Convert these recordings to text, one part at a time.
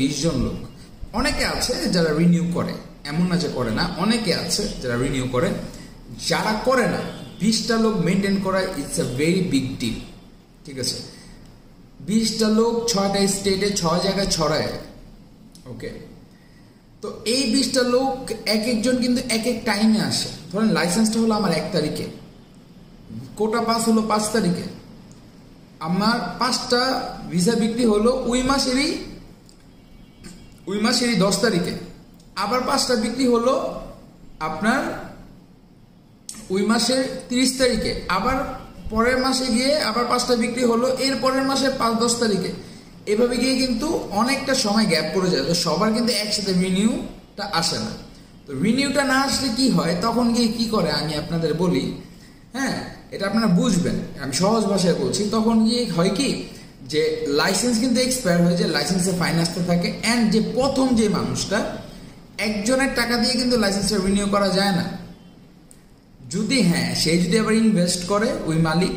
20 জন লোক। অনেকে আছে যারা রিনিউ করে, এমন না যে করে না, অনেকে আছে যারা রিনিউ করে। যারা করে না, 20টা লোক মেনটেন করা it's a very big deal. ঠিক আছে, 20টা লোক 6টা স্টেটে 6 জায়গায় ছড়ায়। ওকে, তো এই 20টা লোক এক একজন কিন্তু এক এক টাইমে আসে। ধরেন লাইসেন্সটা হলো আমার 1 তারিখে, কোটা পাস হলো 5 তারিখে, আমার 5টা ভিসা বিক্রি হলো ওই মাসেরই 10 তারিখে, আবার 5টা বিক্রি হলো আপনার ওই মাসের 30 তারিখে, আবার পরের মাসে গিয়ে আবার 5টা বিক্রি হলো এর পরের মাসে 5-10 তারিখে। এভাবে গিয়ে কিন্তু অনেকটা সময় গ্যাপ পড়ে যায়। তো সবার কিন্তু একসাথে রিনিউটা আসে না। তো রিনিউটা না আসলে কি হয়, তখন গিয়ে কি করে আমি আপনাদের বলি, হ্যাঁ, এটা আপনারা বুঝবেন, আমি সহজ ভাষায় বলছি। তখন গিয়ে হয় কি যে লাইসেন্স কিন্তু এক্সপায়ার হয়ে যায়, লাইসেন্সে ফাইন আসতে থাকে। অ্যান্ড যে প্রথম যে মানুষটা, একজনের টাকা দিয়ে কিন্তু লাইসেন্সটা রিনিউ করা যায় না। যদি হ্যাঁ, সে যদি আবার ইনভেস্ট করে ওই মালিক,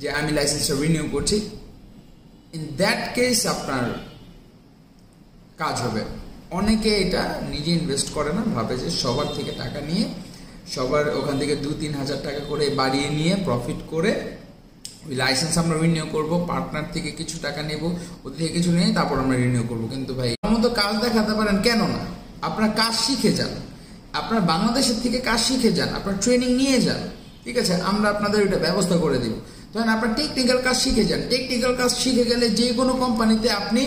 যে আমি লাইসেন্সটা রিনিউ করছি, ইন দ্যাট কেস আপনার কাজ হবে। অনেকে এটা নিজে ইনভেস্ট করে না, ভাবে যে সবার থেকে টাকা নিয়ে, সবার ওখান থেকে 2-3 হাজার টাকা করে বাড়িয়ে নিয়ে প্রফিট করে ওই লাইসেন্স আমরা রিনিউ করবো, পার্টনার থেকে কিছু টাকা নেব, ওদের থেকে কিছু নিয়ে তারপর আমরা রিনিউ করবো। কিন্তু ভাই আমার মতো কাজ দেখাতে পারেন, কেন না? আপনার কাজ শিখে যান, আপনার বাংলাদেশের থেকে কাজ শিখে যান, আপনার ট্রেনিং নিয়ে যান। ঠিক আছে, আমরা আপনাদের ওইটা ব্যবস্থা করে দিব। তখন আপনার টেকনিক্যাল কাজ শিখে যান। টেকনিক্যাল কাজ শিখে গেলে যে কোনো কোম্পানিতে আপনি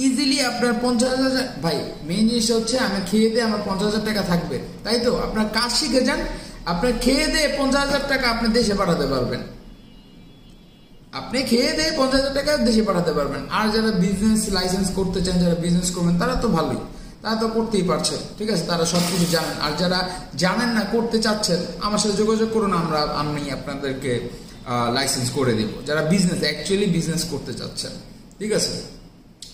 ইজিলি আপনার 50,000, ভাই মেইন জিনিস হচ্ছে আমি খেয়ে দিয়ে আমার 50,000 টাকা থাকবে, তাই তো? আপনার কাজ শিখে যান, আপনার খেয়ে দিয়ে 50,000 টাকা আপনি দেশে পাঠাতে পারবেন। আপনি খেয়ে দিয়ে 50,000 টাকা দেশে পাঠাতে পারবেন। আর যারা বিজনেস লাইসেন্স করতে চান, যারা বিজনেস করবেন, তারা তো ভালোই, তারা তো করতেই পারছেন। ঠিক আছে, তারা সবকিছু জানেন। আর যারা জানেন না, করতে চাচ্ছেন, আমার সাথে যোগাযোগ করুন, আমি আপনাদেরকে লাইসেন্স করে দিব, যারা বিজনেস অ্যাকচুয়ালি বিজনেস করতে চাচ্ছেন। ঠিক আছে,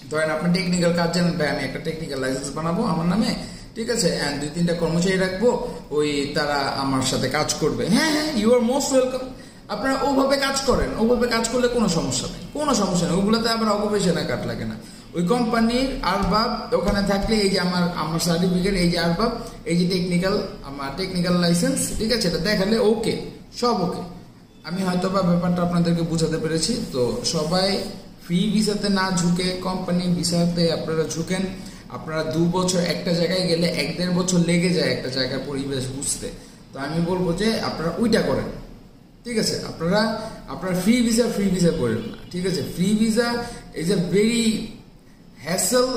ধরেন আপনি টেকনিক্যাল কাজ জানেন, ভাই আমি একটা টেকনিক্যাল লাইসেন্স বানাবো আমার নামে, ঠিক আছে, অ্যান্ড 2-3টা কর্মচারী রাখবো, ওই তারা আমার সাথে কাজ করবে। হ্যাঁ হ্যাঁ, ইউ আর মোস্ট ওয়েলকাম। আপনারা ওভাবে কাজ করেন, ওভাবে কাজ করলে কোনো সমস্যা নেই, কোনো সমস্যা নেই। ওগুলোতে আবার অকুপেশনে কাট লাগে না। ওই কোম্পানির আরবাব ওখানে থাকলে, এই যে আমার সার্টিফিকেট, এই যে আরবাব, এই যে আমার টেকনিক্যাল লাইসেন্স, ঠিক আছে, এটা দেখালে ওকে, সব ওকে। আমি হয়তো বা ব্যাপারটা আপনাদেরকে বুঝাতে পেরেছি। তো সবাই ফ্রি ভিসাতে না ঝুঁকে কোম্পানি ভিসাতে আপনারা ঝুঁকেন। আপনারা 2 বছর একটা জায়গায় গেলে 1-1.5 বছর লেগে যায় একটা জায়গার পরিবেশ বুঝতে। তো আমি বলবো যে আপনারা ওইটা করেন। ঠিক আছে, আপনারা ফ্রি ভিসা করেন না। ঠিক আছে, free visa is a very hassle